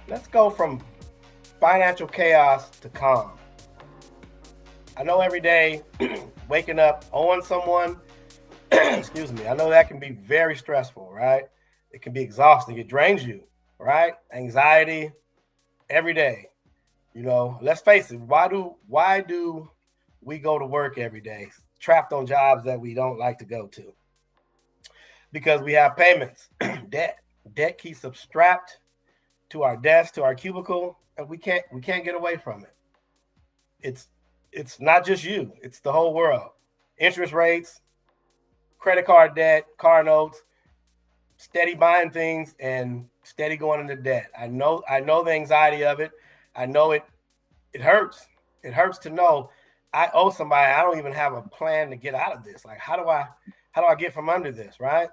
Let's go from financial chaos to calm. I know every day waking up owing someone, excuse me, I know that can be very stressful, right? It can be exhausting. It drains you, right? Anxiety every day. Let's face it. Why do we go to work every day trapped on jobs that we don't like to go to? Because we have payments, debt. Debt keeps us strapped to our desk, to our cubicle, and we can't get away from it. It's it's not just you; it's the whole world. Interest rates, credit card debt, car notes, steady buying things, and steady going into debt. I know the anxiety of it. I know it. It hurts. It hurts to know I owe somebody. I don't even have a plan to get out of this. Like how do I get from under this? Right?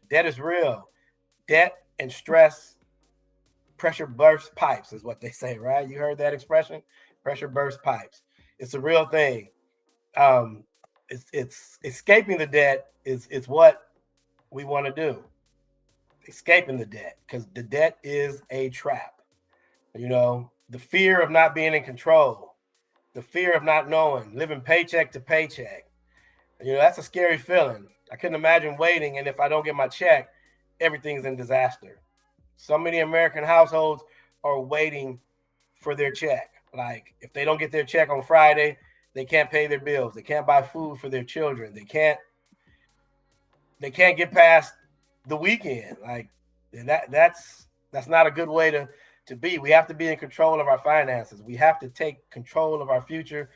Debt is real. Debt and stress, pressure burst pipes is what they say, right? You heard that expression? Pressure burst pipes. It's a real thing. Um, it's escaping the debt is what we want to do. Escaping the debt because the debt is a trap. The fear of not being in control, the fear of not knowing, living paycheck to paycheck. That's a scary feeling. I couldn't imagine waiting, and if I don't get my check, everything's in disaster. So many American households are waiting for their check. Like if they don't get their check on Friday, they can't pay their bills. They can't buy food for their children. They can't get past the weekend. Like that's not a good way to be. We have to be in control of our finances. We have to take control of our future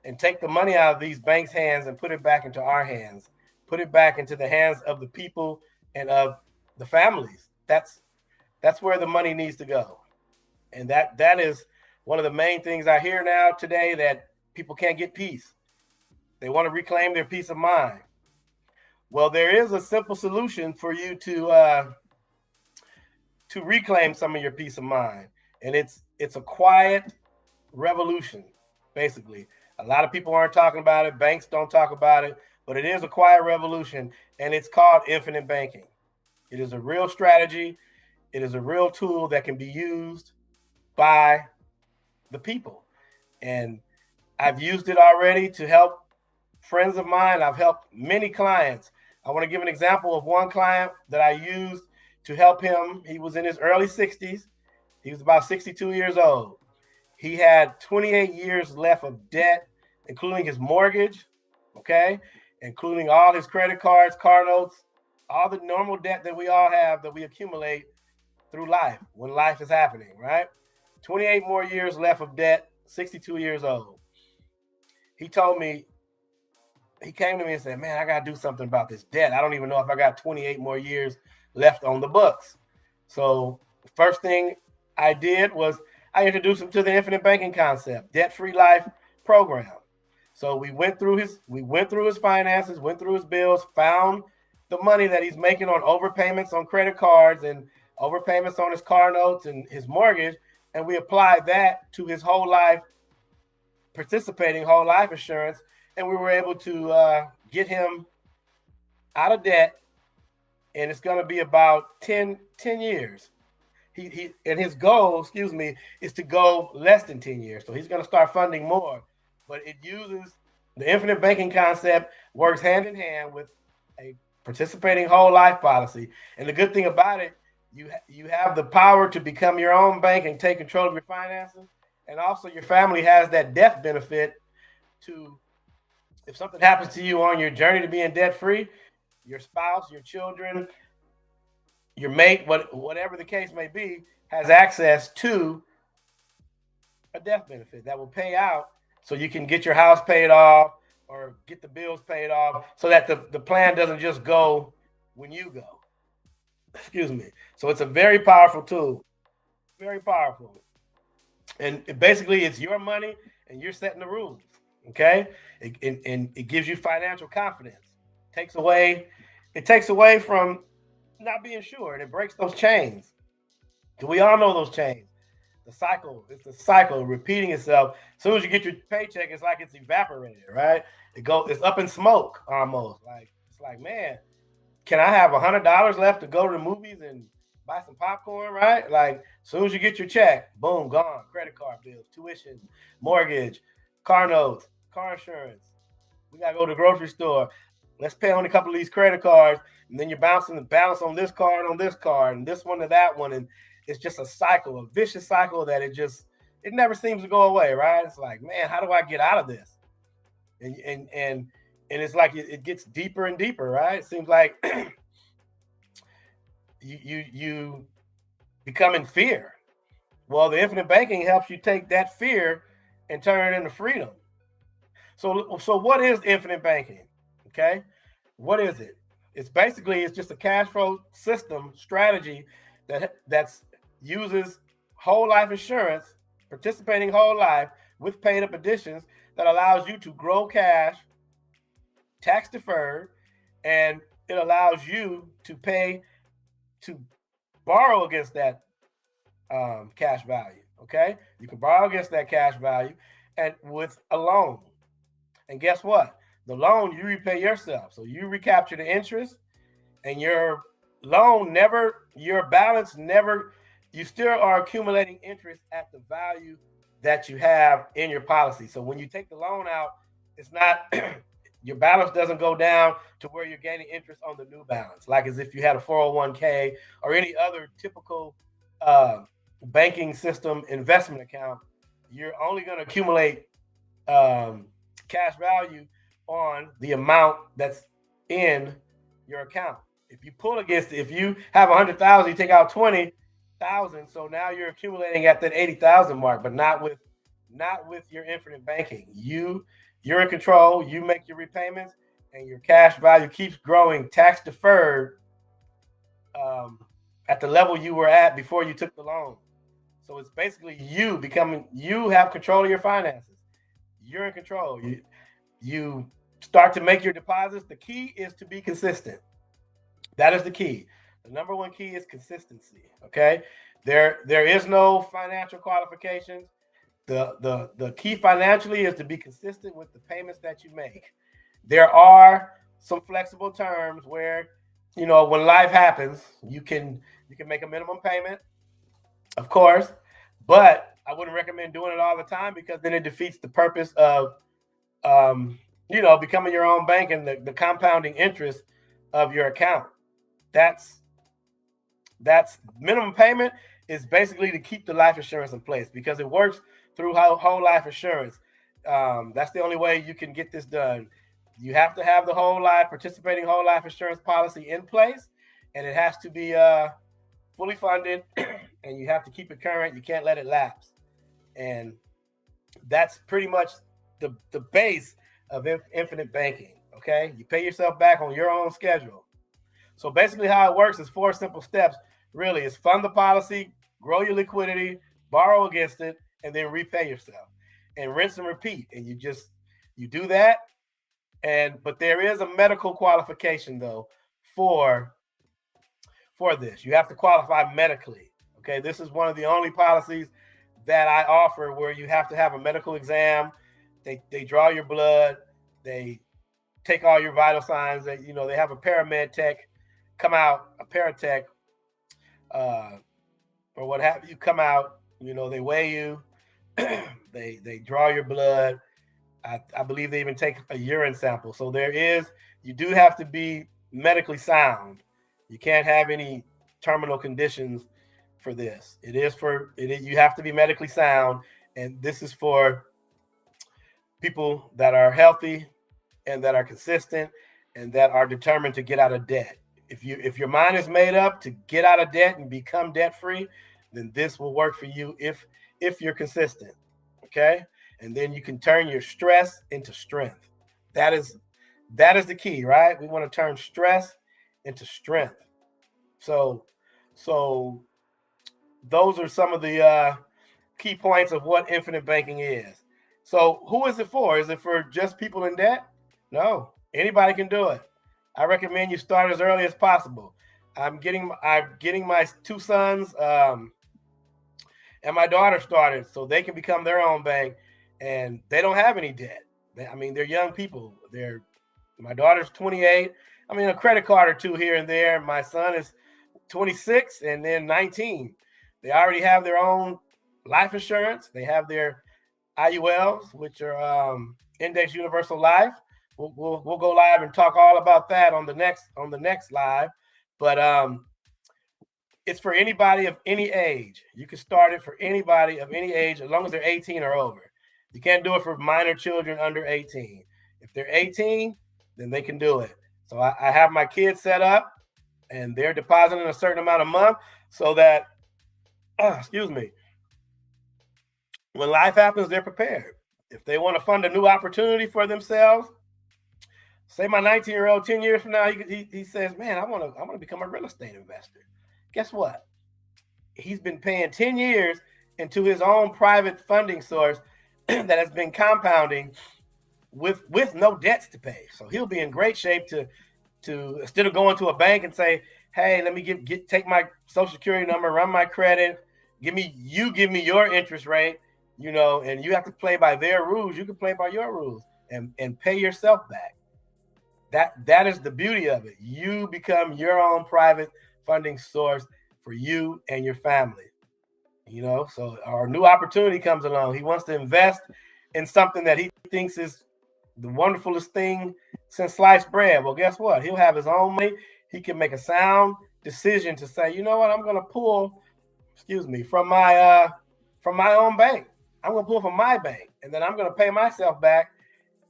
and take the money out of these banks' hands and put it back into our hands. Put it back into the hands of the people and of the families. That's where the money needs to go. And that is one of the main things I hear now today, that people can't get peace. They want to reclaim their peace of mind. Well, there is a simple solution for you to reclaim some of your peace of mind, and it's a quiet revolution. Basically, a lot of people aren't talking about it. Banks don't talk about it, but it is a quiet revolution, and it's called infinite banking. It is a real strategy. It is a real tool that can be used by the people. And I've used it already to help friends of mine. I've helped many clients. I want to give an example of one client that I used to help him. He was in his early 60s. He was about 62 years old. He had 28 years left of debt, including his mortgage, okay, including all his credit cards, car notes, all the normal debt that we all have that we accumulate through life when life is happening, right? 28 more years left of debt, 62 years old. He told me, he came to me and said, man, I got to do something about this debt. I don't even know if I got 28 more years left on the books. So the first thing I did was I introduced him to the infinite banking concept, debt-free life program. So we went through his finances, went through his bills, found the money that he's making on overpayments on credit cards and overpayments on his car notes and his mortgage, and we applied that to his whole life, participating whole life insurance, and we were able to get him out of debt. And it's going to be about 10 years. He and his goal, excuse me, is to go less than 10 years. So he's going to start funding more. But it uses the infinite banking concept, works hand in hand with a participating whole life policy. And the good thing about it, you have the power to become your own bank and take control of your finances. And also your family has that death benefit to, if something happens to you on your journey to being debt free, your spouse, your children, your mate, whatever the case may be, has access to a death benefit that will pay out so you can get your house paid off or get the bills paid off so that the plan doesn't just go when you go. Excuse me. So it's a very powerful tool. Very powerful. And basically it's your money and you're setting the rules. Okay? And it gives you financial confidence. Takes away it takes away from not being sure, and it breaks those chains. We all know those chains. The cycle, it's the cycle repeating itself. As soon as you get your paycheck, it's like it's evaporated, right? It's up in smoke almost. Like it's like, man, can I have $100 left to go to the movies and buy some popcorn, right? Like as soon as you get your check, boom, gone. Credit card bills, tuition, mortgage, car notes, car insurance. We gotta go to the grocery store. Let's pay on a couple of these credit cards, and then you're bouncing the balance on this card, and this one to that one, and it's just a cycle, a vicious cycle that it never seems to go away, right? It's like, man, how do I get out of this? And it's like it gets deeper and deeper, right? It seems like you become in fear. Well, the infinite banking helps you take that fear and turn it into freedom. So what is infinite banking? Okay, what is it? It's just a cash flow system strategy that's uses whole life insurance, participating whole life with paid up additions that allows you to grow cash, tax deferred, and it allows you to borrow against that cash value. Okay, you can borrow against that cash value and with a loan. And guess what? The loan you repay yourself. So you recapture the interest, and your balance never, you still are accumulating interest at the value that you have in your policy. So when you take the loan out, it's not, your balance doesn't go down to where you're gaining interest on the new balance, like as if you had a 401k or any other typical banking system investment account. You're only going to accumulate cash value on the amount that's in your account. If you have 100,000, you take out 20,000, so now you're accumulating at that 80,000 mark, but not with your infinite banking. You're in control. You make your repayments, and your cash value keeps growing, tax deferred, at the level you were at before you took the loan. So it's basically you have control of your finances. You're in control. You start to make your deposits. The key is to be consistent. That is the key. The number one key is consistency. Okay. There is no financial qualifications. The key financially is to be consistent with the payments that you make. There are some flexible terms where, when life happens, you can make a minimum payment, of course, but I wouldn't recommend doing it all the time, because then it defeats the purpose of becoming your own bank and the compounding interest of your account. That's minimum payment is basically to keep the life insurance in place, because it works through whole life insurance. That's the only way you can get this done. You have to have the participating whole life insurance policy in place, and it has to be fully funded, and you have to keep it current. You can't let it lapse. And that's pretty much the base of infinite banking. Okay, you pay yourself back on your own schedule. So basically how it works is 4 simple steps. Really, is fund the policy, grow your liquidity, borrow against it, and then repay yourself, and rinse and repeat. And you do that. But there is a medical qualification though for this. You have to qualify medically. Okay, this is one of the only policies that I offer where you have to have a medical exam. They draw your blood, they take all your vital signs. They have a paramed tech come out, a paratech, or what have you, come out. They weigh you, they draw your blood. I believe they even take a urine sample. So you do have to be medically sound. You can't have any terminal conditions for this. You have to be medically sound, and this is for people that are healthy and that are consistent and that are determined to get out of debt. If your mind is made up to get out of debt and become debt free, then this will work for you if you're consistent. Okay? And then you can turn your stress into strength. That is the key, right? We want to turn stress into strength. So those are some of the key points of what infinite banking is. So who is it for? Is it for just people in debt? No, anybody can do it. I recommend you start as early as possible. I'm getting my 2 sons and my daughter started so they can become their own bank, and they don't have any debt. They're young people. My daughter's 28. A credit card or two here and there. My son is 26 and then 19. They already have their own life insurance. They have their IULs, which are Index Universal Life. We'll go live and talk all about that on the next live. But it's for anybody of any age. You can start it for anybody of any age as long as they're 18 or over. You can't do it for minor children under 18. If they're 18, then they can do it. So I have my kids set up, and they're depositing a certain amount a month so that, when life happens, they're prepared. If they want to fund a new opportunity for themselves, say my 19-year-old 10 years from now, he says, man, I want to become a real estate investor. Guess what? He's been paying 10 years into his own private funding source that has been compounding with no debts to pay. So he'll be in great shape to instead of going to a bank and say, hey, let me take my social security number, run my credit, give me your interest rate, and you have to play by their rules. You can play by your rules and pay yourself back. That is the beauty of it. You become your own private funding source for you and your family. So our new opportunity comes along. He wants to invest in something that he thinks is the wonderfulest thing since sliced bread. Well, guess what? He'll have his own money. He can make a sound decision to say, you know what, I'm going to pull, from my own bank. I'm going to pull from my bank, and then I'm going to pay myself back.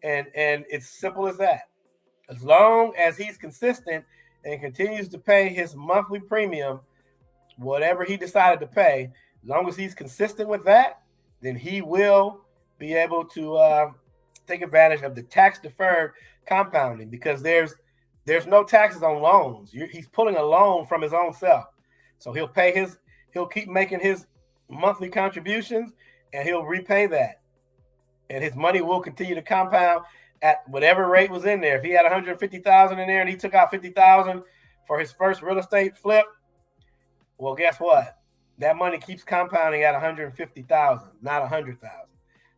And it's simple as that. As long as he's consistent and continues to pay his monthly premium, whatever he decided to pay, as long as he's consistent with that, then he will be able to take advantage of the tax-deferred compounding, because there's no taxes on loans. He's pulling a loan from his own self. So he'll keep making his monthly contributions, and he'll repay that. And his money will continue to compound at whatever rate was in there. If he had $150,000 in there and he took out $50,000 for his first real estate flip, well, guess what? That money keeps compounding at $150,000, not $100,000.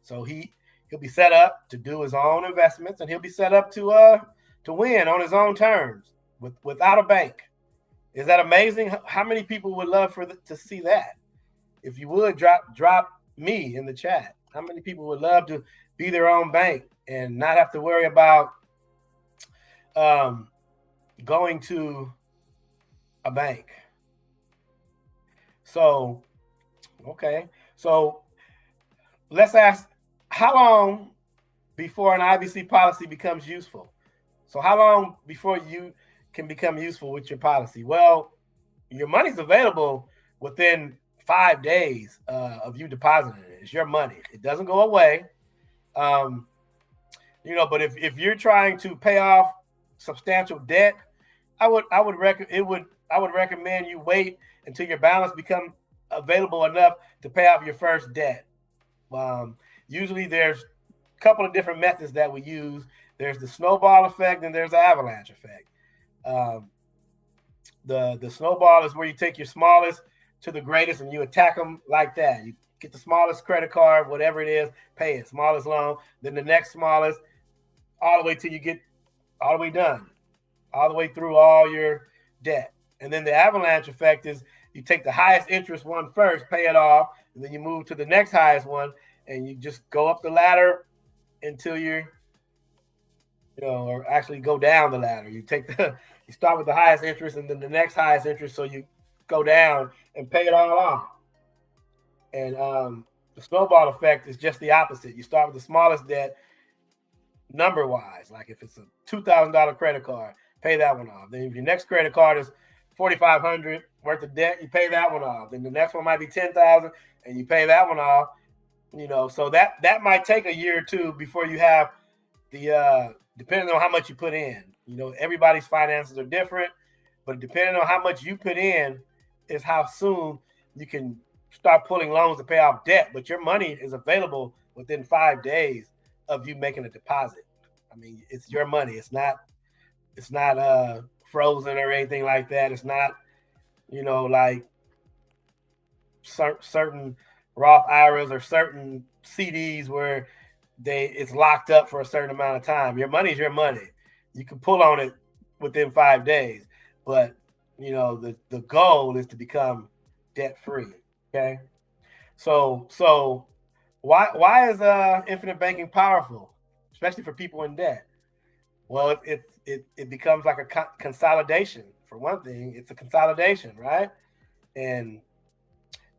So he'll be set up to do his own investments, and he'll be set up to win on his own terms without a bank. Is that amazing? How many people would love to see that? If you would drop me in the chat. How many people would love to be their own bank and not have to worry about going to a bank? So, okay. So let's ask, how long before an IBC policy becomes useful? So how long before you can become useful with your policy? Well, your money's available within 5 days of you depositing it. It's your money. It doesn't go away. But if you're trying to pay off substantial debt, I would recommend you wait until your balance becomes available enough to pay off your first debt. Usually there's a couple of different methods that we use. There's the snowball effect and there's the avalanche effect. The snowball is where you take your smallest to the greatest and you attack them like that. You get the smallest credit card, whatever it is, pay it, smallest loan, then the next smallest, all the way till you get all the way done, all the way through all your debt. And then the avalanche effect is you take the highest interest one first, pay it off, and then you move to the next highest one, and you just go up the ladder until or actually go down the ladder. You start with the highest interest and then the next highest interest, so you go down and pay it all off. And the snowball effect is just the opposite. You start with the smallest debt number-wise. Like if it's a $2,000 credit card, pay that one off. Then if your next credit card is $4,500 worth of debt, you pay that one off. Then the next one might be $10,000 and you pay that one off. So that might take a year or two before you have the depending on how much you put in. Everybody's finances are different, but depending on how much you put in is how soon you can start pulling loans to pay off debt. But your money is available within 5 days of you making a deposit. I mean, it's your money. It's not frozen or anything like that. It's not, like certain Roth IRAs or certain CDs where it's locked up for a certain amount of time. Your money is your money. You can pull on it within 5 days, but the goal is to become debt free. Okay. So why is infinite banking powerful, especially for people in debt? Well, it becomes like a consolidation. For one thing, it's a consolidation, right? And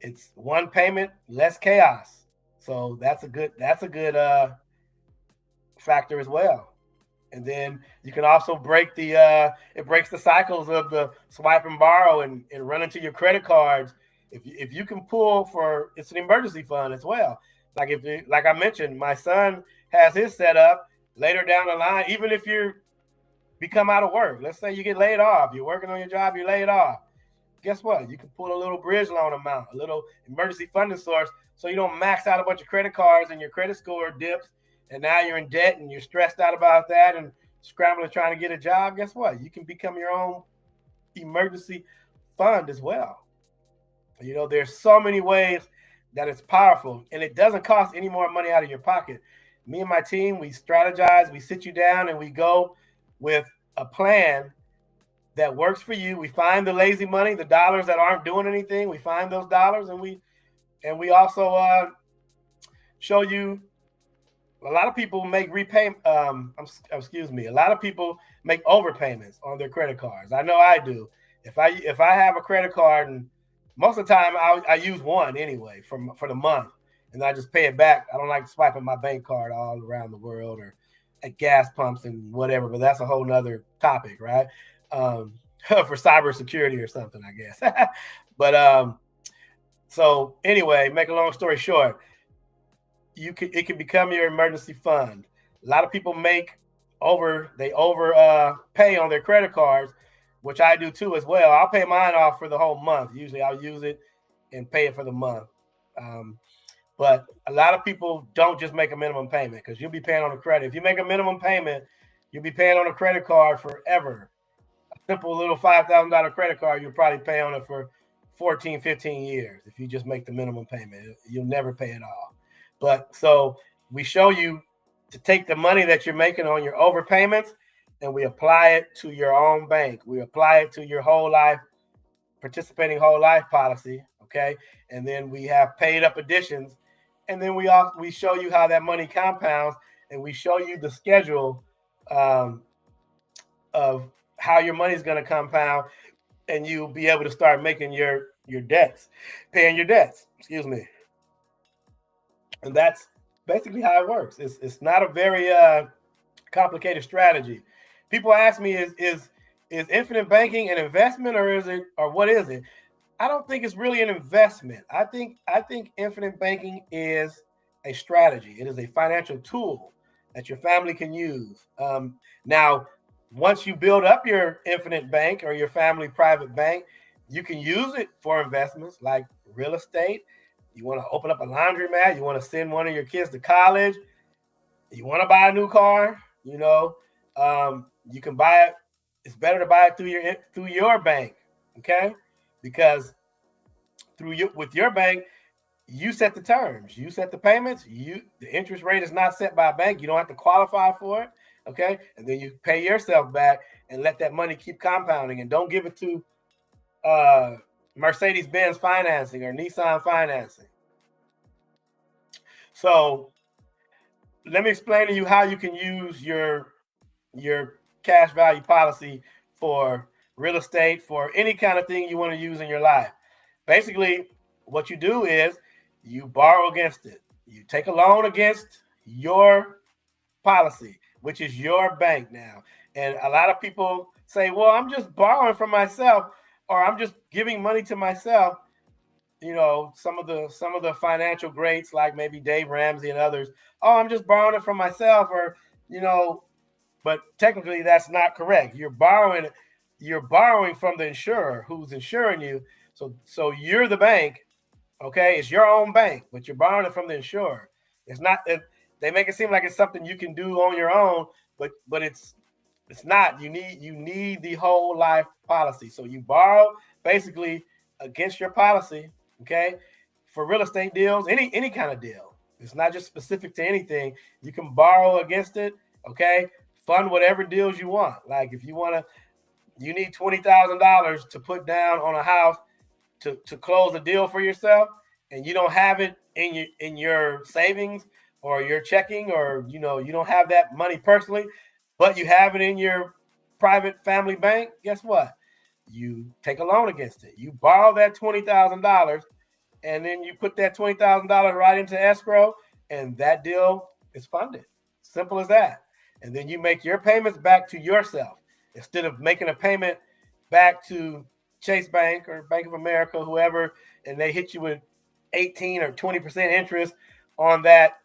it's one payment, less chaos. So that's a good factor as well. And then you can also break it breaks the cycles of the swipe and borrow and run into your credit cards. If you can pull for, it's an emergency fund as well. Like I mentioned, my son has his set up later down the line. Even if you become out of work, let's say you get laid off, you're working on your job, you're laid off. Guess what? You can pull a little bridge loan amount, a little emergency funding source, so you don't max out a bunch of credit cards and your credit score dips, and now you're in debt and you're stressed out about that and scrambling trying to get a job. Guess what? You can become your own emergency fund as well. There's so many ways that it's powerful, and it doesn't cost any more money out of your pocket. Me and my team, we strategize, we sit you down, and we go with a plan that works for you. We find the lazy money, the dollars that aren't doing anything. We find those dollars, and we also show you. A lot of people make excuse me. A lot of people make overpayments on their credit cards. I know I do. If I have a credit card, and most of the time I use one anyway for the month, and I just pay it back. I don't like swiping my bank card all around the world or at gas pumps and whatever. But that's a whole nother topic, right? For cybersecurity or something, I guess. But so anyway, make a long story short, it can become your emergency fund. A lot of people pay on their credit cards, which I do too as well. I'll pay mine off for the whole month. Usually I'll use it and pay it for the month. But a lot of people don't just make a minimum payment, because you'll be paying on a credit. If you make a minimum payment, you'll be paying on a credit card forever. A simple little $5,000 credit card, you'll probably pay on it for 14, 15 years. If you just make the minimum payment, you'll never pay it off. But so we show you to take the money that you're making on your overpayments, and we apply it to your own bank. We apply it to your whole life, participating whole life policy. Okay. And then we have paid up additions. And then we show you how that money compounds, and we show you the schedule of how your money is going to compound, and you'll be able to start making your debts, paying your debts. Excuse me. And that's basically how it works. It's not a very complicated strategy. People ask me, is infinite banking an investment, or what is it? I don't think it's really an investment. I think infinite banking is a strategy. It is a financial tool that your family can use. Now, once you build up your infinite bank or your family private bank, you can use it for investments like real estate. You want to open up a laundromat. You want to send one of your kids to college. You want to buy a new car. You can buy it. It's better to buy it through your bank, okay? Because with your bank, you set the terms, you set the payments. The interest rate is not set by a bank. You don't have to qualify for it, okay? And then you pay yourself back and let that money keep compounding. And don't give it to Mercedes-Benz financing or Nissan financing. So let me explain to you how you can use your cash value policy for real estate, for any kind of thing you want to use in your life. Basically, what you do is you borrow against it. You take a loan against your policy, which is your bank now. And a lot of people say, well, I'm just borrowing from myself, or I'm just giving money to myself. Some of the financial greats, like maybe Dave Ramsey and others, oh, I'm just borrowing it from myself, but technically that's not correct. You're borrowing from the insurer who's insuring you. So you're the bank, okay? It's your own bank, but you're borrowing it from the insurer. It's not. They make it seem like it's something you can do on your own, but it's not. You need the whole life policy. So you borrow basically against your policy, okay? For real estate deals, any kind of deal. It's not just specific to anything. You can borrow against it, okay? Fund whatever deals you want. Like if you want to you need $20,000 to put down on a house to close a deal for yourself, and you don't have it in your savings or your checking, or you don't have that money personally, but you have it in your private family bank. Guess what? You take a loan against it. You borrow that $20,000, and then you put that $20,000 right into escrow, and that deal is funded. Simple as that. And then you make your payments back to yourself instead of making a payment back to Chase Bank or Bank of America, whoever, and they hit you with 18 or 20% interest on that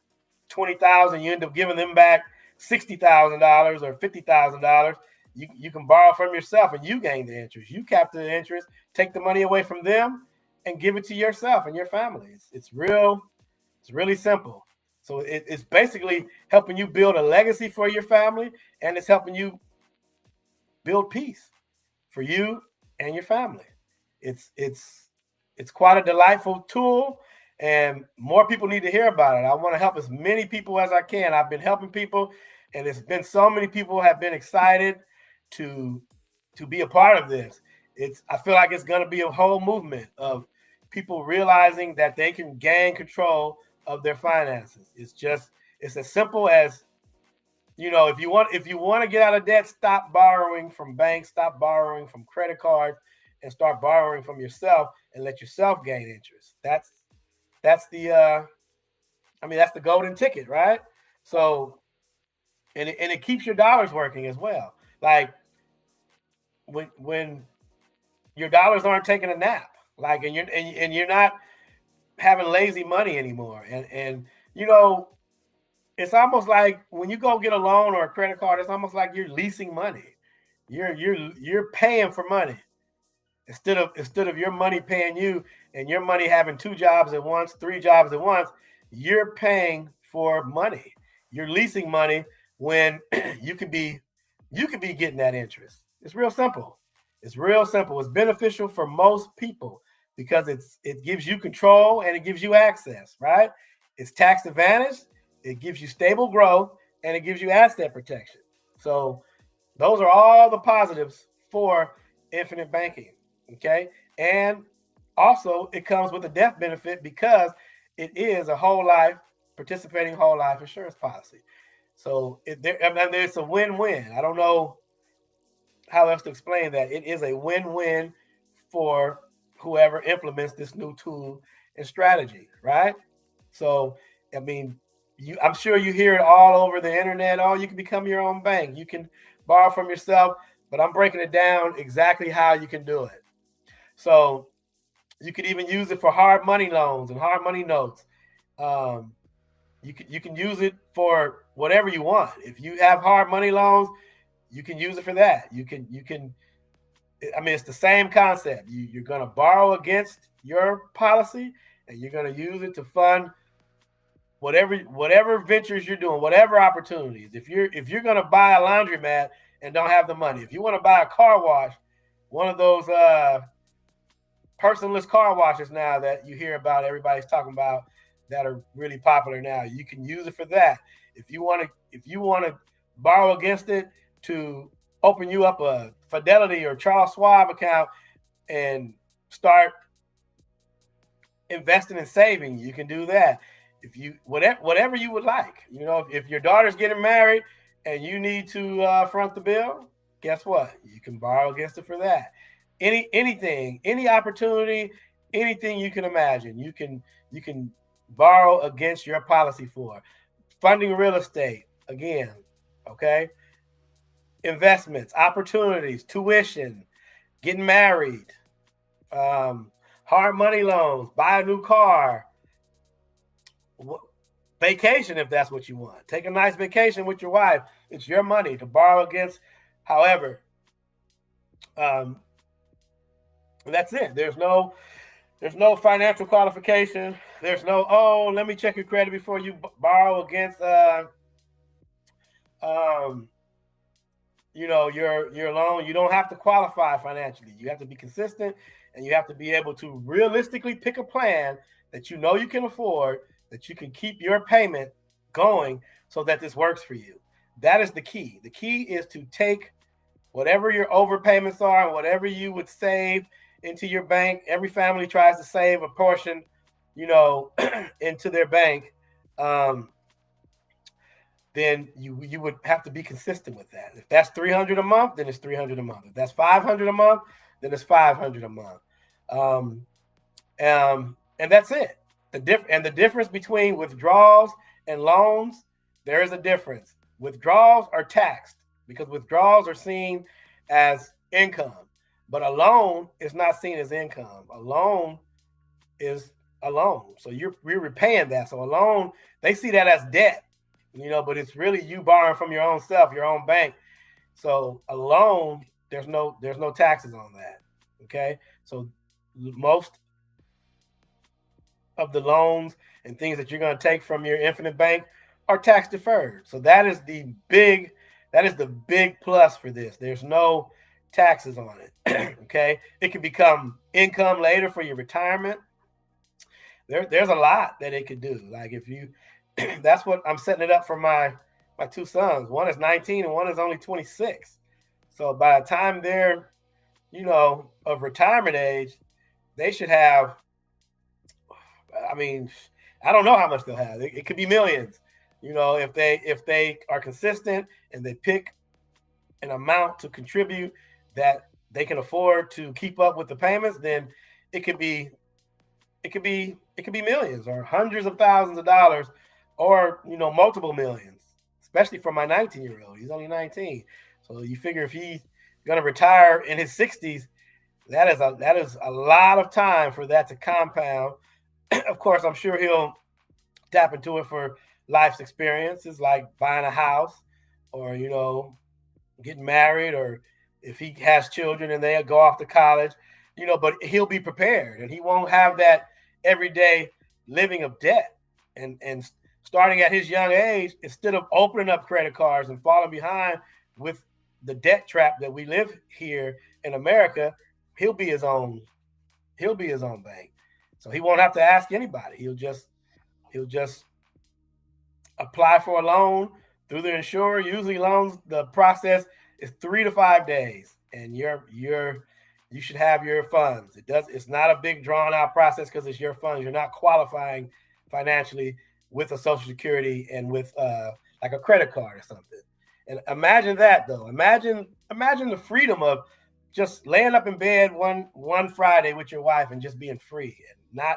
$20,000. You end up giving them back $60,000 or $50,000. You can borrow from yourself and you gain the interest. You capture the interest, take the money away from them, and give it to yourself and your family. It's really simple. So it's basically helping you build a legacy for your family, and it's helping you build peace for you and your family. It's quite a delightful tool, and more people need to hear about it. I want to help as many people as I can. I've been helping people, and it's been so many people have been excited to be a part of this. I feel like it's going to be a whole movement of people realizing that they can gain control of their finances. It's as simple as, if you want to get out of debt, stop borrowing from banks, stop borrowing from credit cards, and start borrowing from yourself and let yourself gain interest. That's the golden ticket, right? So, and it keeps your dollars working as well. Like when your dollars aren't taking a nap, like, and you're not having lazy money anymore. And it's almost like when you go get a loan or a credit card, it's almost like you're leasing money. You're paying for money instead of your money paying you, and your money having 2 jobs at once, 3 jobs at once. You're paying for money. You're leasing money when you could be getting that interest. It's real simple. It's beneficial for most people because it gives you control and it gives you access, right? It's tax advantaged, it gives you stable growth, and it gives you asset protection. So those are all the positives for infinite banking, okay? And also it comes with a death benefit because it is a participating whole life insurance policy. So it's a win-win. I don't know how else to explain that. It is a win-win for whoever implements this new tool and strategy, right? So, I'm sure you hear it all over the internet. Oh, you can become your own bank. You can borrow from yourself, but I'm breaking it down exactly how you can do it. So you could even use it for hard money loans and hard money notes. You can use it for whatever you want. If you have hard money loans, you can use it for that. You can. It's the same concept. You're going to borrow against your policy, and you're going to use it to fund whatever ventures you're doing, whatever opportunities. If you're going to buy a laundromat and don't have the money, if you want to buy a car wash, one of those personless car washes now that you hear about, everybody's talking about, that are really popular now, you can use it for that. If you want to borrow against it to open you up a Fidelity or Charles Schwab account and start investing and saving, you can do that. If you whatever you would like, if your daughter's getting married and you need to front the bill, guess what? You can borrow against it for that. Anything, any opportunity, anything you can imagine, you can borrow against your policy for. Funding real estate, again, okay? Investments, opportunities, tuition, getting married, hard money loans, buy a new car, vacation if that's what you want. Take a nice vacation with your wife. It's your money to borrow against. However, that's it. There's no financial qualification. There's no, let me check your credit before you borrow against your loan. You don't have to qualify financially. You have to be consistent, and you have to be able to realistically pick a plan that you can afford, that you can keep your payment going so that this works for you. That is the key. The key is to take whatever your overpayments are, and whatever you would save into your bank, every family tries to save a portion, into their bank. Then you would have to be consistent with that. If that's 300 a month, then it's 300 a month. If that's 500 a month, then it's 500 a month. And that's it. The difference between withdrawals and loans, there is a difference. Withdrawals are taxed because withdrawals are seen as income, but a loan is not seen as income. A loan is a loan, so you're repaying that. So a loan, they see that as debt, but it's really you borrowing from your own self, your own bank. So a loan, there's no taxes on that. Okay, so most of the loans and things that you're going to take from your infinite bank are tax deferred. So that is the big plus for this. There's no taxes on it. Okay, it can become income later for your retirement. There's a lot that it could do. Like if you, that's what I'm setting it up for my two sons. One is 19 and one is only 26. So by the time they're, of retirement age, they should have, I mean, I don't know how much they'll have. It could be millions. If they are consistent and they pick an amount to contribute that they can afford to keep up with the payments, then it could be millions or hundreds of thousands of dollars, or multiple millions. Especially for my 19-year-old, he's only 19. So you figure if he's gonna retire in his 60s, that is a lot of time for that to compound. Of course, I'm sure he'll tap into it for life's experiences, like buying a house, or getting married, or if he has children and they go off to college, but he'll be prepared and he won't have that everyday living of debt. And starting at his young age, instead of opening up credit cards and falling behind with the debt trap that we live here in America, he'll be his own bank. So he won't have to ask anybody. He'll just apply for a loan through the insurer. Usually loans, the process is 3 to 5 days, and you should have your funds. It's not a big drawn out process because it's your funds. You're not qualifying financially with a Social Security and with like a credit card or something. And imagine that, though. Imagine the freedom of just laying up in bed one Friday with your wife and just being free and not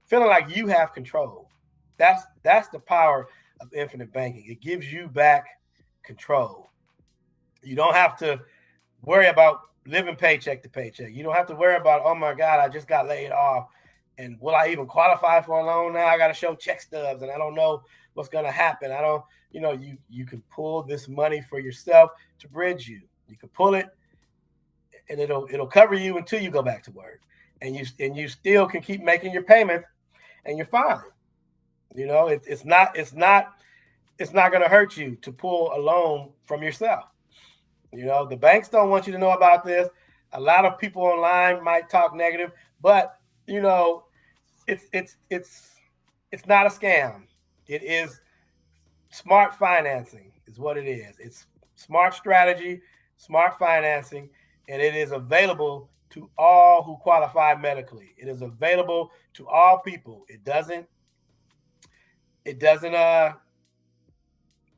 feeling like you have control. That's the power of infinite banking. It gives you back control. You don't have to worry about living paycheck to paycheck. You don't have to worry about, oh my God, I just got laid off, and will I even qualify for a loan now? I got to show check stubs and I don't know what's going to happen. I don't, you can pull this money for yourself to bridge you. You can pull it and it'll cover you until you go back to work, and you still can keep making your payments and you're fine. It's not going to hurt you to pull a loan from yourself. The banks don't want you to know about this. A lot of people online might talk negative, but it's not a scam. It is smart financing is what it is. It's smart strategy, smart financing, and it is available to all who qualify medically. It is available to all people. It doesn't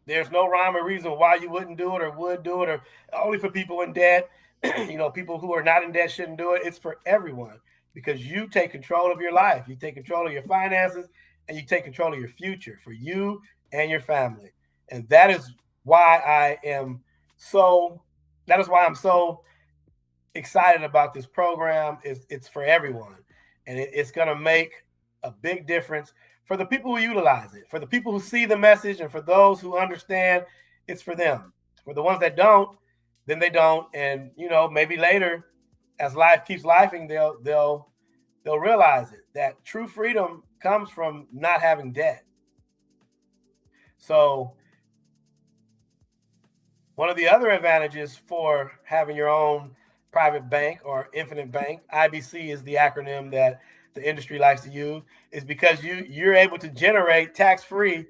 there's no rhyme or reason why you wouldn't do it or would do it, or only for people in debt. People who are not in debt shouldn't do it. It's for everyone, because you take control of your life. You take control of your finances, and you take control of your future for you and your family. And that is why I'm so excited about this program. It's for everyone, and it's going to make a big difference for the people who utilize it, for the people who see the message, and for those who understand it's for them. For the ones that don't, then they don't. And maybe later, as life keeps lifing, they'll realize it, that true freedom comes from not having debt. So one of the other advantages for having your own private bank or infinite bank, IBC is the acronym that the industry likes to use, is because you're able to generate tax-free,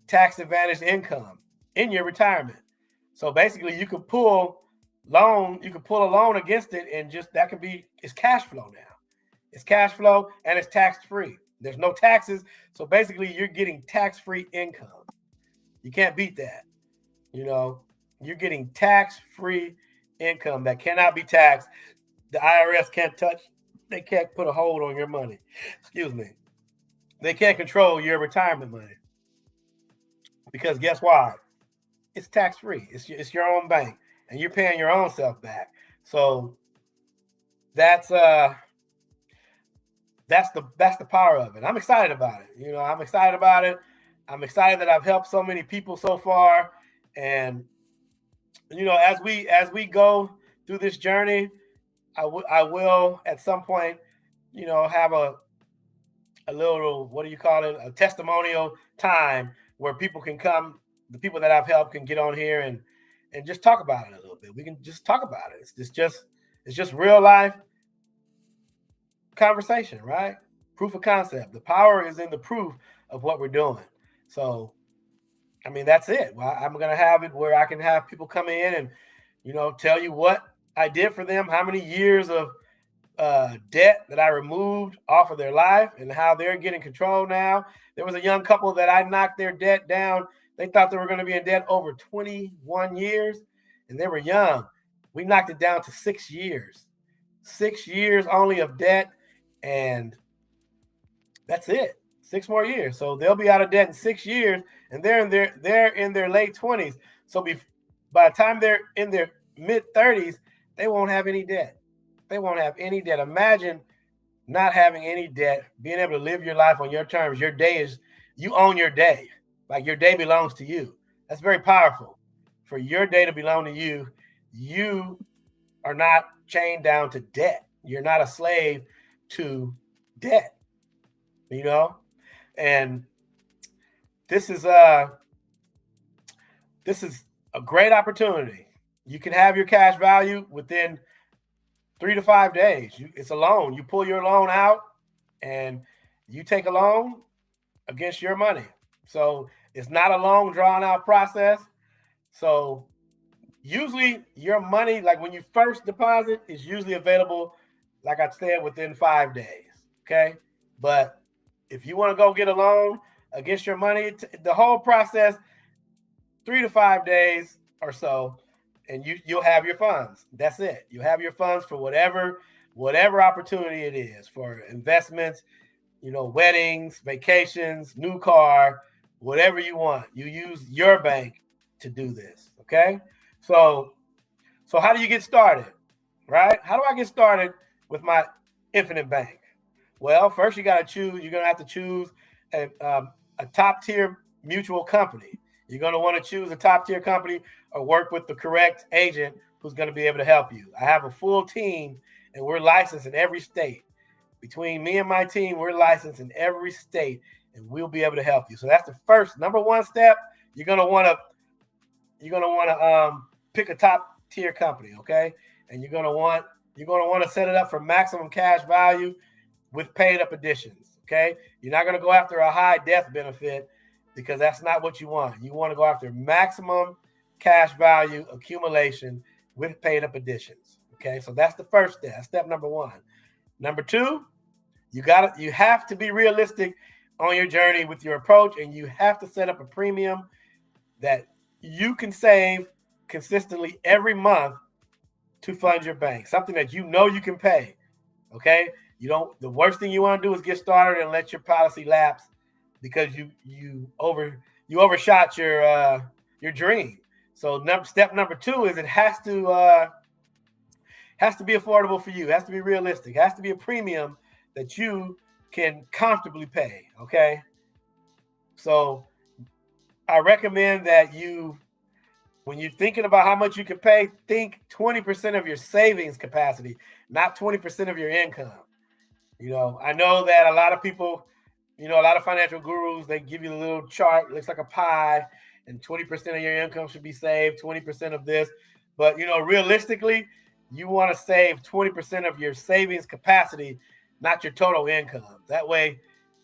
tax-advantaged income in your retirement. So basically, you could pull a loan against it, and just that could be it's cash flow now. It's cash flow and it's tax free. There's no taxes, so basically you're getting tax free income. You can't beat that. You're getting tax free income that cannot be taxed. The IRS can't touch. They can't put a hold on your money. Excuse me. They can't control your retirement money because guess why? It's tax free. It's your own bank, and you're paying your own self back. So that's the power of it. I'm excited about it. I'm excited about it. I'm excited that I've helped so many people so far, and as we go through this journey, I will at some point, have a little, what do you call it, a testimonial time where people can come. The people that I've helped can get on here and just talk about it a little bit. We can just talk about it. It's just real life conversation, right? Proof of concept. The power is in the proof of what we're doing. So, I mean, that's it. Well, I'm going to have it where I can have people come in and, tell you what I did for them, how many years of debt that I removed off of their life and how they're getting control now. There was a young couple that I knocked their debt down. They thought they were going to be in debt over 21 years, and they were young. We knocked it down to 6 years. 6 years only of debt, and that's it. 6 more years. So they'll be out of debt in 6 years, and they're in their late 20s. So by the time they're in their mid-30s, they won't have any debt. They won't have any debt. Imagine not having any debt, being able to live your life on your terms. Your day you own your day. Like your day belongs to you. That's very powerful. For your day to belong to you, you are not chained down to debt. You're not a slave to debt. And this is a great opportunity. You can have your cash value within 3 to 5 days. It's a loan. You pull your loan out and you take a loan against your money. So it's not a long, drawn out process. So usually your money, like when you first deposit, is usually available, like I said, within 5 days. Okay. But if you want to go get a loan against your money, the whole process, 3 to 5 days or so, and you'll have your funds. That's it. You have your funds for whatever opportunity it is, for investments, weddings, vacations, new car, whatever you want. You use your bank to do this. Okay. So how do you get started? Right? How do I get started with my Infinite Bank? Well, first you're going to have to choose a top tier mutual company. You're going to want to choose a top tier company or work with the correct agent who's going to be able to help you. I have a full team and we're licensed in every state. Between me and my team, we're licensed in every state and we'll be able to help you. So that's the first number one step. You're going to want to pick a top tier company, okay? And you're going to want to set it up for maximum cash value with paid up additions, okay? You're not going to go after a high death benefit because that's not what you want. You want to go after maximum cash value accumulation with paid up additions, okay? So that's the first step. That's step number one. Number two, you have to be realistic on your journey with your approach, and you have to set up a premium that you can save consistently every month to fund your bank, something that you can pay, okay? The worst thing you want to do is get started and let your policy lapse because you overshot your dream. So step number two is it has to be affordable for you. It has to be realistic. It has to be a premium that you can comfortably pay, okay? So I recommend that when you're thinking about how much you can pay, think 20% of your savings capacity, not 20% of your income. I know that a lot of people, a lot of financial gurus, they give you a little chart, looks like a pie, and 20% of your income should be saved, 20% of this. But, realistically, you want to save 20% of your savings capacity, not your total income. That way,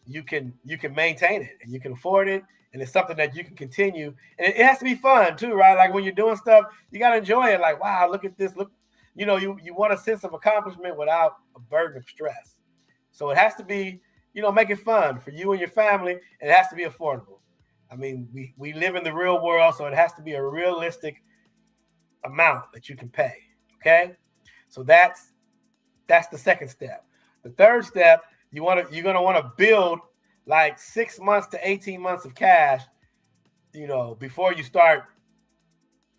you can maintain it and you can afford it, and it's something that you can continue. And it has to be fun too, right? Like when you're doing stuff, you got to enjoy it. Like, wow, look at this. Look, you want a sense of accomplishment without a burden of stress. So it has to be, make it fun for you and your family, and it has to be affordable. I mean, we live in the real world, so it has to be a realistic amount that you can pay. Okay, so that's the second step. The third step, you're gonna want to build like 6 months to 18 months of cash, before you start.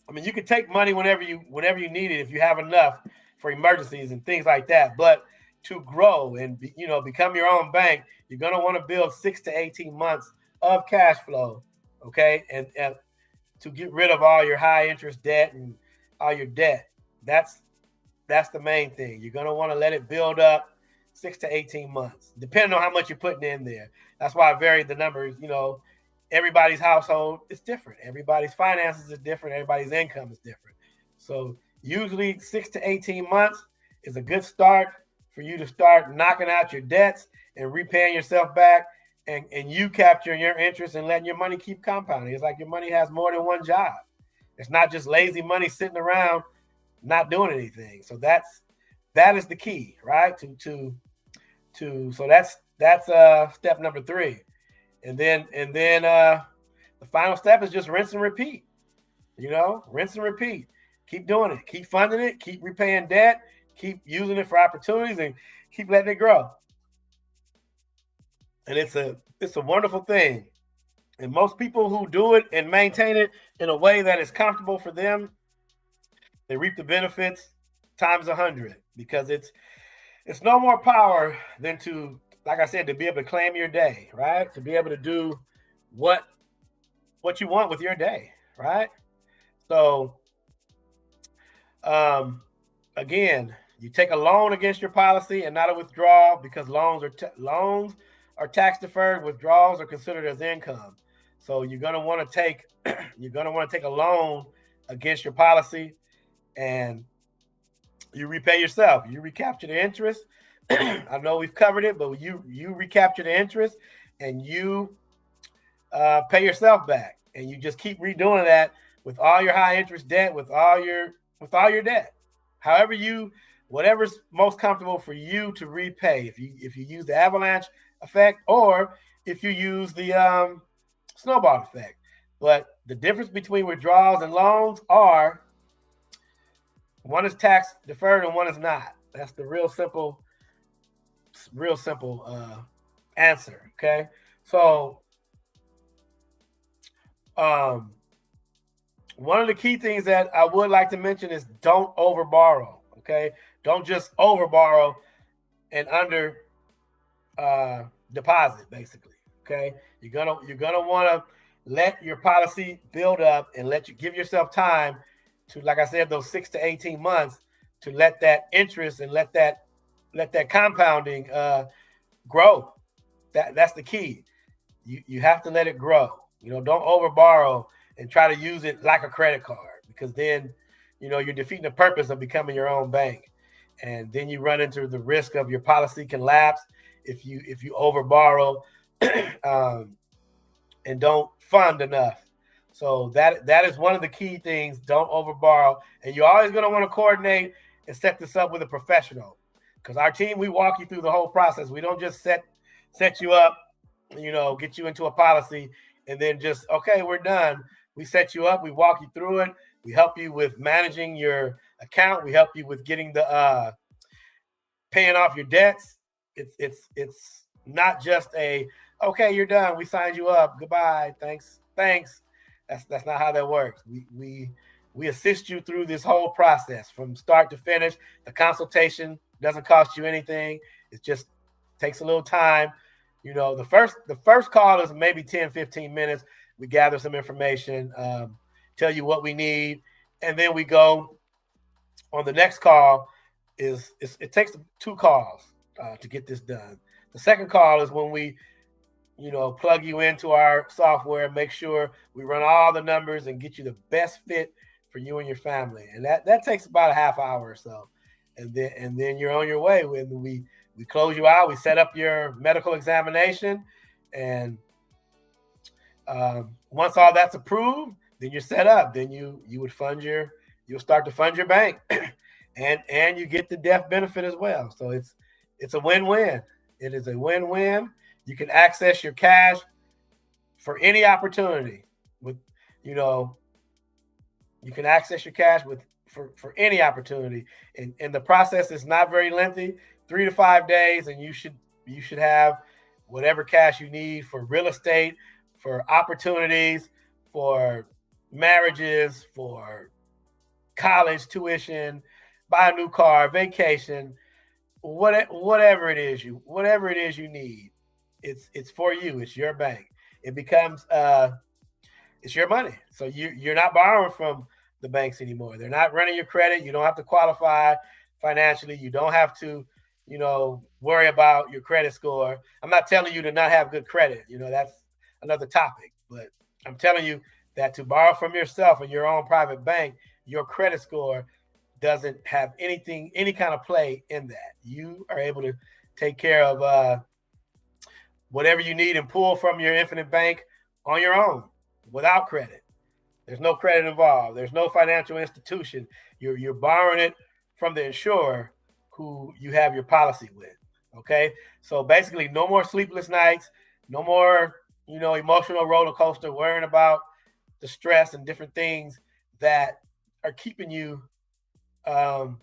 I mean, you can take money whenever you need it if you have enough for emergencies and things like that. But to grow and become your own bank, you're gonna want to build 6 to 18 months of cash flow, okay, and to get rid of all your high interest debt and all your debt. That's the main thing. You're gonna want to let it build up 6 to 18 months, depending on how much you're putting in there. That's why I varied the numbers. Everybody's household is different. Everybody's finances are different. Everybody's income is different. So usually 6 to 18 months is a good start for you to start knocking out your debts and repaying yourself back, and you capturing your interest and letting your money keep compounding. It's like your money has more than one job. It's not just lazy money sitting around not doing anything. So that is the key, right? So that's step number 3. And then the final step is just rinse and repeat. Rinse and repeat. Keep doing it. Keep funding it. Keep repaying debt. Keep using it for opportunities, and keep letting it grow. And it's a wonderful thing. And most people who do it and maintain it in a way that is comfortable for them, they reap the benefits times 100, because it's no more power than to, like I said, to be able to claim your day, right? To be able to do what you want with your day, right? So, again, you take a loan against your policy and not a withdrawal, because loans are tax deferred. Withdrawals are considered as income. So you're gonna want to take a loan against your policy, and you repay yourself. You recapture the interest. I know we've covered it, but you recapture the interest, and you pay yourself back, and you just keep redoing that with all your high interest debt, with all your debt. Whatever's most comfortable for you to repay. If you use the avalanche effect, or if you use the snowball effect. But the difference between withdrawals and loans are, one is tax deferred and one is not. That's the real simple answer. Okay. So one of the key things that I would like to mention is don't overborrow. Okay. Don't just overborrow and under deposit, basically. Okay. You're gonna want to let your policy build up and give yourself time to, like I said, those 6 to 18 months to let that interest and let that compounding grow. That's the key. You have to let it grow. Don't overborrow and try to use it like a credit card, because then you're defeating the purpose of becoming your own bank. And then you run into the risk of your policy can lapse if you overborrow and don't fund enough. So that is one of the key things. Don't overborrow, and you're always going to want to coordinate and set this up with a professional, because our team, we walk you through the whole process. We don't just set you up, get you into a policy and then just, okay, we're done. We set you up, we walk you through it, we help you with managing your account, we help you with getting the paying off your debts. It's not just okay, you're done, we signed you up, goodbye, thanks. That's not how that works. We assist you through this whole process from start to finish. The consultation doesn't cost you anything. It just takes a little time. The first call is maybe 10, 15 minutes. We gather some information, tell you what we need, and then we go on the next call. It takes 2 calls to get this done. The second call is when we plug you into our software, make sure we run all the numbers and get you the best fit for you and your family. And that takes about a half hour or so. And then you're on your way when we We close you out. We set up your medical examination, and once all that's approved, then you're set up. Then you'll start to fund your bank, and you get the death benefit as well. So it's a win-win. It is a win-win. You can access your cash for any opportunity. With you can access your cash for any opportunity, and the process is not very lengthy, 3 to 5 days, and you should have whatever cash you need for real estate, for opportunities, for marriages, for college tuition, buy a new car, vacation, whatever it is you need. It's for you. It's your bank. It becomes it's your money. So you're not borrowing from the banks anymore. They're not running your credit. You don't have to qualify financially. You don't have to, worry about your credit score. I'm not telling you to not have good credit. That's another topic. But I'm telling you that to borrow from yourself in your own private bank, your credit score doesn't have any kind of play in that. You are able to take care of whatever you need and pull from your infinite bank on your own without credit. There's no credit involved. There's no financial institution. You're borrowing it from the insurer who you have your policy with. Okay, so basically, no more sleepless nights, no more emotional roller coaster, worrying about the stress and different things that are keeping you, up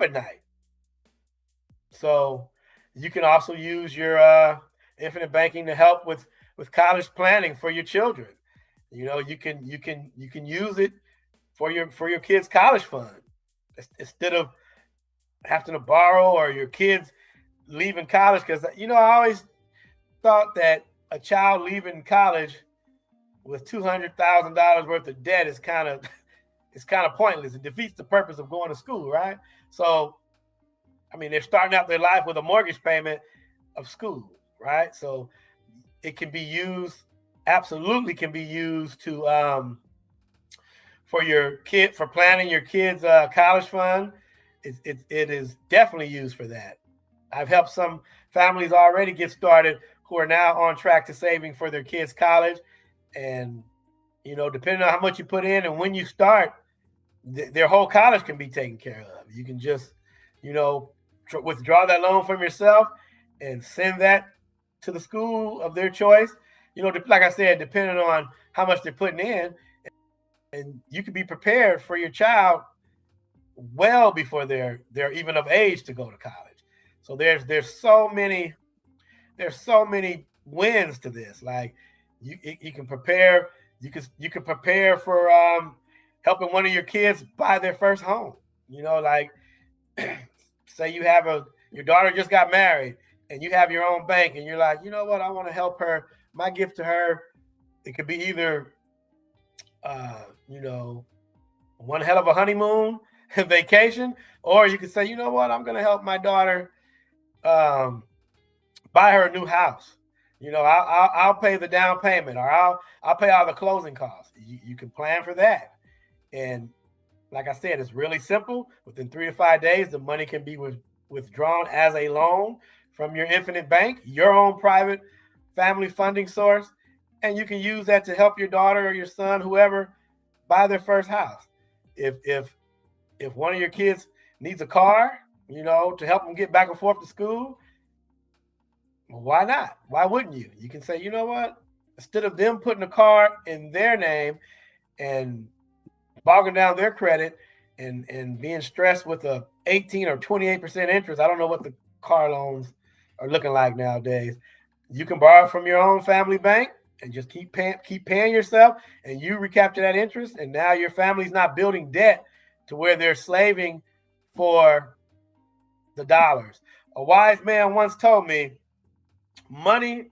at night. So you can also use your infinite banking to help with college planning for your children. You can use it for your kids' college fund instead of having to borrow, or your kids leaving college. Because I always thought that a child leaving college with $200,000 worth of debt is kind of pointless. It defeats the purpose of going to school, right? So, they're starting out their life with a mortgage payment of school, right? So it can be used, absolutely can be used to for planning your kids' college fund. It is definitely used for that. I've helped some families already get started who are now on track to saving for their kids' college, and depending on how much you put in and when you start, their whole college can be taken care of. You can just withdraw that loan from yourself and send that to the school of their choice. Like I said, depending on how much they're putting in, and you can be prepared for your child well before they're even of age to go to college. So there's so many wins to this. Like you can prepare. You can prepare for helping one of your kids buy their first home. Like say you have your daughter just got married, and you have your own bank, and you're like, you know what, I want to help her. My gift to her, it could be either, one hell of a honeymoon vacation, or you could say, you know what, I'm going to help my daughter buy her a new house. I'll pay the down payment, or I'll pay all the closing costs. You can plan for that. And like I said, it's really simple. Within 3 to 5 days, the money can be withdrawn as a loan from your infinite bank, your own private family funding source, and you can use that to help your daughter or your son, whoever, buy their first house. If one of your kids needs a car, to help them get back and forth to school, well, why not? Why wouldn't you? You can say, you know what? Instead of them putting a car in their name and bogging down their credit and being stressed with a 18 or 28% interest, I don't know what the car loans are looking like nowadays. You can borrow from your own family bank and just keep paying yourself, and you recapture that interest, and now your family's not building debt to where they're slaving for the dollars. A wise man once told me, money,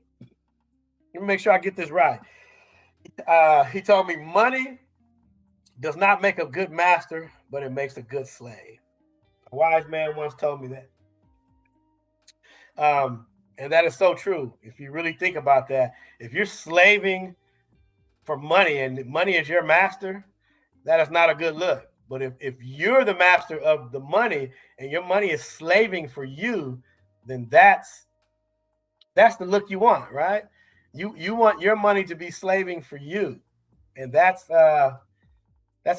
let me make sure I get this right. He told me, money does not make a good master, but it makes a good slave. A wise man once told me that. And that is so true. If you really think about that, if you're slaving for money and money is your master, that is not a good look. But if you're the master of the money and your money is slaving for you, then that's the look you want, right? You want your money to be slaving for you, and that's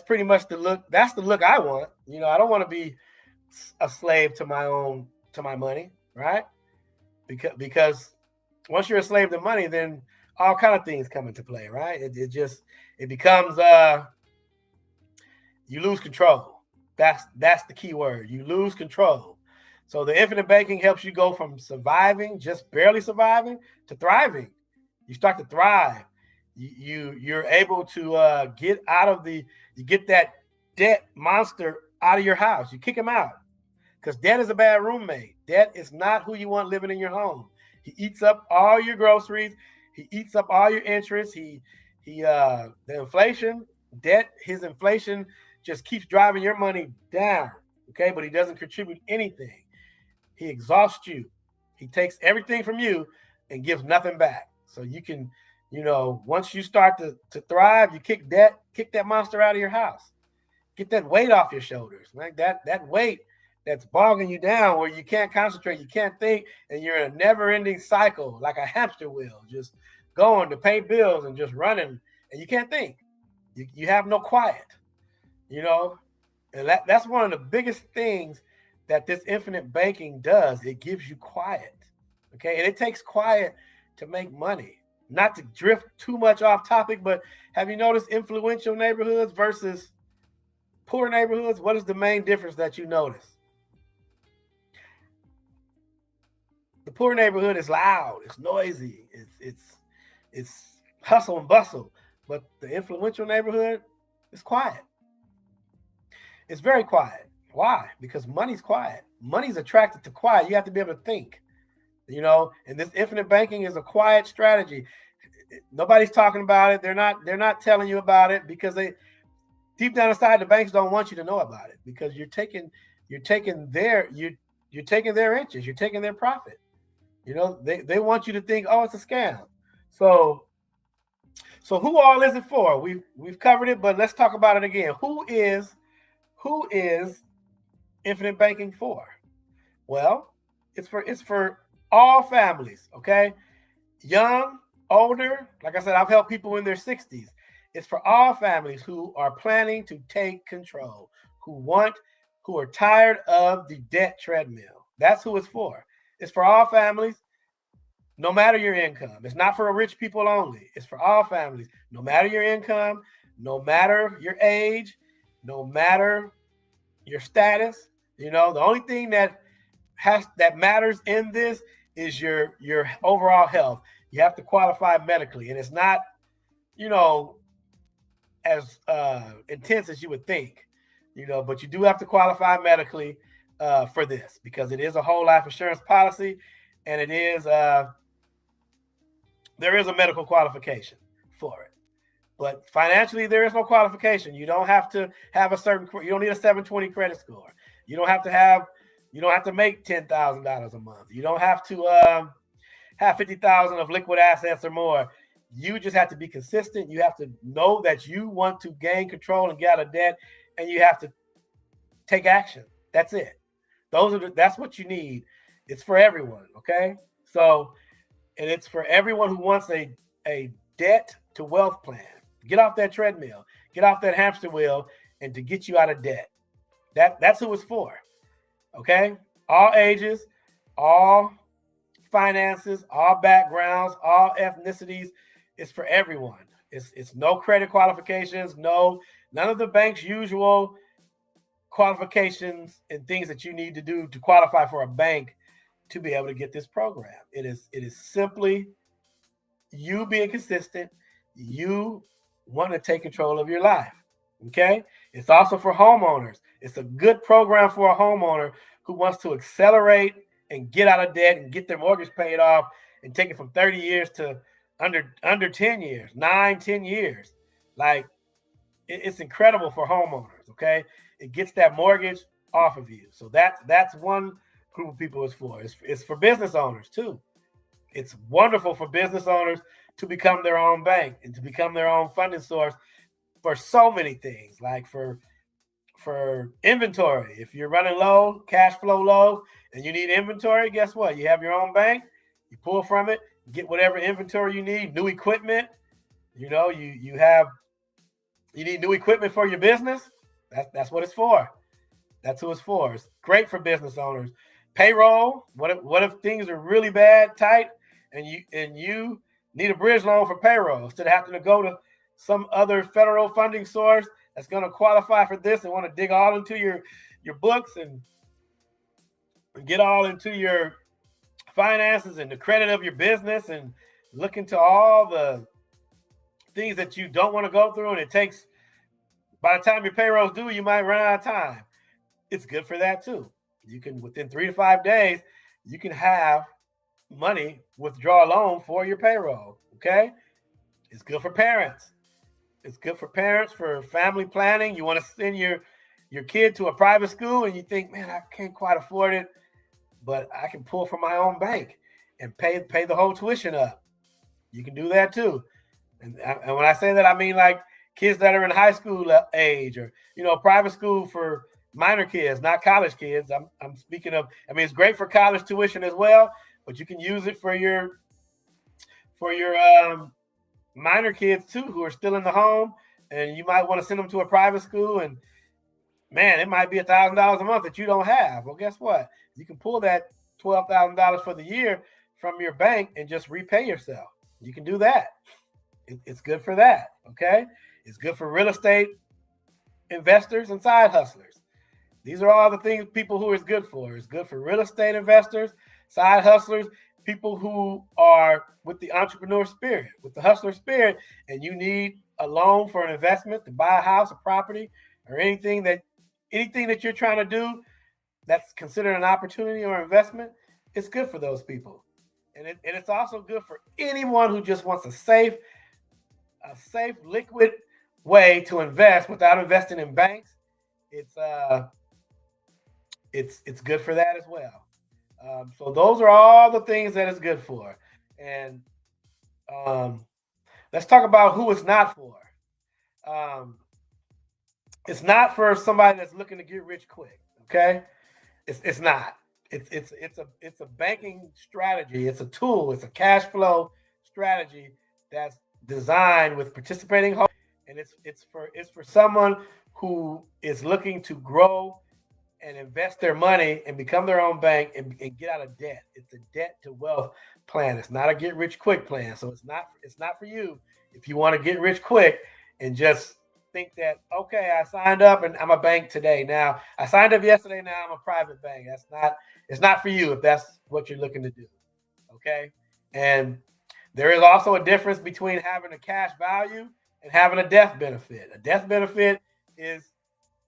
pretty much the look. That's the look I want. I don't want to be a slave to my money, right? Because once you're a slave to money, then all kind of things come into play, right? It becomes you lose control. That's the key word. You lose control. So the infinite banking helps you go from surviving, just barely surviving, to thriving. You start to thrive. You're able to get out of you get that debt monster out of your house. You kick him out, because debt is a bad roommate. Debt is not who you want living in your home. He eats up all your groceries. He eats up all your interest. The inflation, his inflation just keeps driving your money down. Okay, but he doesn't contribute anything. He exhausts you. He takes everything from you and gives nothing back. So you can, once you start to thrive, you kick that monster out of your house. Get that weight off your shoulders. Like that weight that's bogging you down, where you can't concentrate, you can't think, and you're in a never-ending cycle, like a hamster wheel, just going to pay bills and just running, and you can't think. You have no quiet, and that's one of the biggest things that this infinite banking does. It gives you quiet, okay? And it takes quiet to make money. Not to drift too much off topic, but have you noticed influential neighborhoods versus poor neighborhoods? What is the main difference that you notice? The poor neighborhood is loud, it's noisy, it's hustle and bustle, but the influential neighborhood is quiet. It's very quiet. Why? Because money's quiet. Money's attracted to quiet. You have to be able to think, and this infinite banking is a quiet strategy. Nobody's talking about it. They're not telling you about it, because they deep down inside, the banks don't want you to know about it, because you're taking their interest, you're taking their profit. They want you to think, oh, it's a scam. So who all is it for? We've covered it, but let's talk about it again. Who is infinite banking for? Well, it's for all families, okay? Young, older, like I said, I've helped people in their 60s. It's for all families who are planning to take control, who are tired of the debt treadmill. That's who it's for. It's for all families, no matter your income. It's not for rich people only. It's for all families, no matter your income, no matter your age, no matter your status. The only thing that matters in this is your overall health. You have to qualify medically, and it's not, as intense as you would think, but you do have to qualify medically for this, because it is a whole life insurance policy, and it is there is a medical qualification for it. But financially, there is no qualification. You don't have to have you don't need a 720 credit score. You don't have to make $10,000 a month. You don't have to have 50,000 of liquid assets or more. You just have to be consistent. You have to know that you want to gain control and get out of debt, and you have to take action. That's it. That's what you need. It's for everyone, okay? So, and it's for everyone who wants a debt to wealth plan. Get off that treadmill, get off that hamster wheel, and to get you out of debt. That's who it's for, okay? All ages, all finances, all backgrounds, all ethnicities. It's for everyone. It's no credit qualifications, none of the bank's usual qualifications and things that you need to do to qualify for a bank to be able to get this program. It is simply you being consistent. You want to take control of your life. Okay. It's also for homeowners. It's a good program for a homeowner who wants to accelerate and get out of debt and get their mortgage paid off and take it from 30 years to under 10 years, 9-10 years. Like, it's incredible for homeowners. Okay. It gets that mortgage off of you. So that's one group of people it's for. It's for business owners too. It's wonderful for business owners to become their own bank and to become their own funding source for so many things, like for for inventory. If you're running low, cash flow low, and you need inventory, guess what? You have your own bank. You pull from it, get whatever inventory you need, new equipment. You need new equipment for your business. That's what it's for. That's who it's for. It's great for business owners. Payroll. What if things are really bad, tight, and you need a bridge loan for payroll instead of having to go to some other federal funding source that's going to qualify for this and want to dig all into your books and get all into your finances and the credit of your business and look into all the things that you don't want to go through, and it takes, by the time your payroll's due, you might run out of time. It's good for that too. You can, within 3 to 5 days, you can have money, withdraw a loan for your payroll. Okay. It's good for parents. It's good for parents, for family planning. You want to send your kid to a private school and you think, man, I can't quite afford it, but I can pull from my own bank and pay the whole tuition up. You can do that too. And when I say that, I mean like kids that are in high school age, or, private school for minor kids, not college kids. I'm speaking of, it's great for college tuition as well, but you can use it for your minor kids too, who are still in the home, and you might want to send them to a private school, and man, it might be $1,000 a month that you don't have. Well, guess what? You can pull that $12,000 for the year from your bank and just repay yourself. You can do that. It's good for that. Okay. It's good for real estate investors and side hustlers. These are all the things people who it's good for. It's good for real estate investors, side hustlers, people who are with the entrepreneur spirit, with the hustler spirit, and you need a loan for an investment to buy a house, a property, or anything that you're trying to do that's considered an opportunity or investment. It's good for those people. And it's also good for anyone who just wants a safe, liquid way to invest without investing in banks. It's good for that as well. So those are all the things that it's good for. And let's talk about who it's not for. It's not for somebody that's looking to get rich quick. Okay, it's not. It's a banking strategy. It's a tool. It's a cash flow strategy that's designed with participating holders, and it's for someone who is looking to grow and invest their money and become their own bank and get out of debt. It's a debt to wealth plan. It's not a get rich quick plan. So it's not for you if you want to get rich quick and just think that, okay, I signed up and I'm a bank today. Now I signed up yesterday. Now I'm a private bank. It's not for you if that's what you're looking to do. Okay. And there is also a difference between having a cash value and having a death benefit. A death benefit is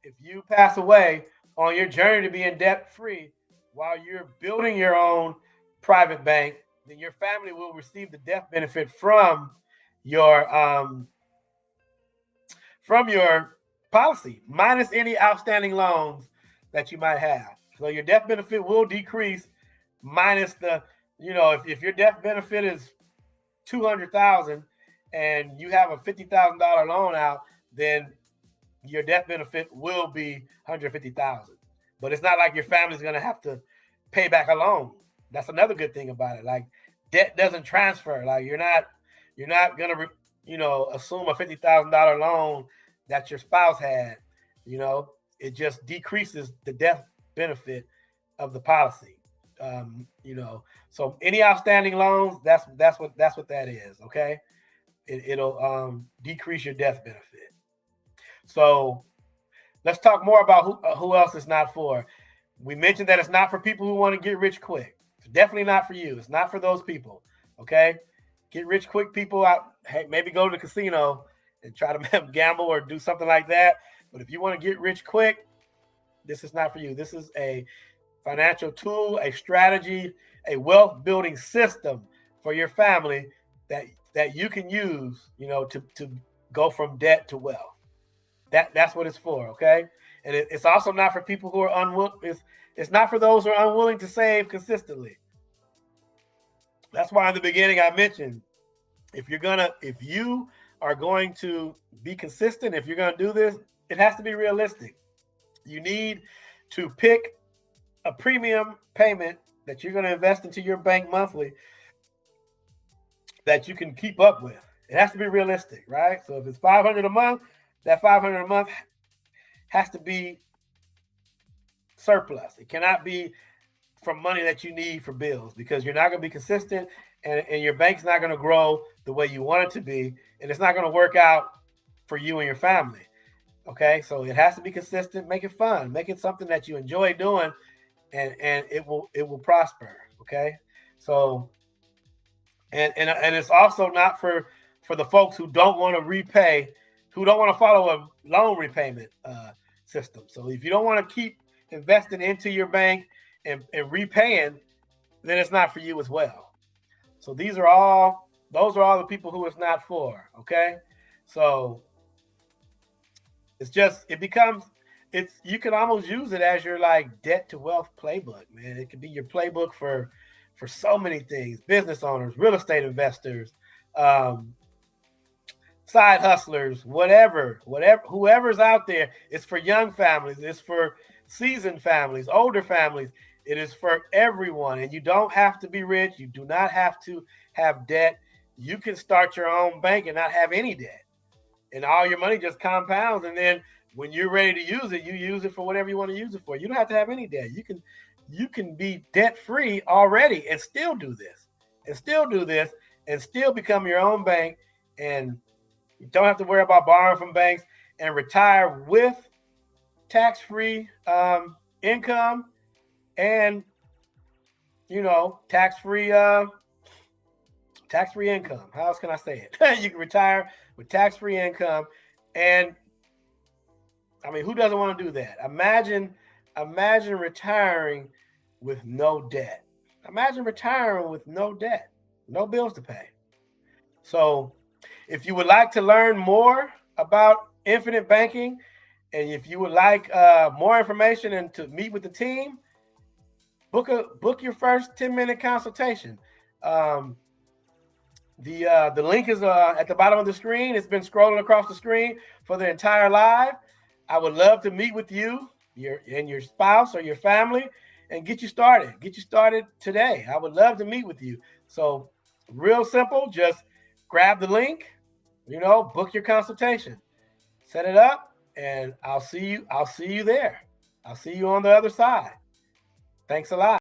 if you pass away on your journey to being debt free while you're building your own private bank, then your family will receive the death benefit from your policy minus any outstanding loans that you might have. So your death benefit will decrease minus the, if your death benefit is $200,000 and you have a $50,000 loan out, then your death benefit will be $150,000. But it's not like your family's going to have to pay back a loan. That's another good thing about it. Like, debt doesn't transfer. Like, you're not going to assume a $50,000 loan that your spouse had. It just decreases the death benefit of the policy. So any outstanding loans, that's what that is. Okay. It'll decrease your death benefit. So let's talk more about who else it's not for. We mentioned that it's not for people who want to get rich quick. It's definitely not for you. It's not for those people. Okay. Get rich quick people out. Hey, maybe go to the casino and try to gamble or do something like that. But if you want to get rich quick, this is not for you. This is a financial tool, a strategy, a wealth building system for your family that you can use, to go from debt to wealth. That's what it's for. Okay. And it's also not for people who are unwilling. It's not for those who are unwilling to save consistently. That's why in the beginning I mentioned, if you are going to be consistent, if you're going to do this, it has to be realistic. You need to pick a premium payment that you're going to invest into your bank monthly that you can keep up with. It has to be realistic, right? So if it's $500 a month, that $500 a month has to be surplus. It cannot be from money that you need for bills, because you're not going to be consistent, and your bank's not going to grow the way you want it to be, and it's not going to work out for you and your family. Okay, so it has to be consistent. Make it fun. Make it something that you enjoy doing, and it will prosper. Okay, so and it's also not for the folks who don't want to repay, who don't want to follow a loan repayment system. So if you don't want to keep investing into your bank and repaying, then it's not for you as well. So those are all the people who it's not for. Okay, so you can almost use it as your like debt to wealth playbook, man. It could be your playbook for so many things: business owners, real estate investors, side hustlers, whatever, whoever's out there. It's for young families. It's for seasoned families, older families. It is for everyone. And you don't have to be rich. You do not have to have debt. You can start your own bank and not have any debt, and all your money just compounds. And then when you're ready to use it, you use it for whatever you want to use it for. You don't have to have any debt. You can be debt free already and still do this, and still become your own bank. And you don't have to worry about borrowing from banks, and retire with tax-free income, and tax-free income. How else can I say it? You can retire with tax-free income. And I mean, who doesn't want to do that? Imagine retiring with no debt. Imagine retiring with no debt, no bills to pay. So if you would like to learn more about infinite banking, and if you would like more information and to meet with the team, book your first 10-minute consultation. The link is at the bottom of the screen. It's been scrolling across the screen for the entire live. I would love to meet with you, your spouse or your family, and get you started. Get you started today. I would love to meet with you. So real simple. Just grab the link, book your consultation, set it up, and I'll see you there. I'll see you on the other side. Thanks a lot.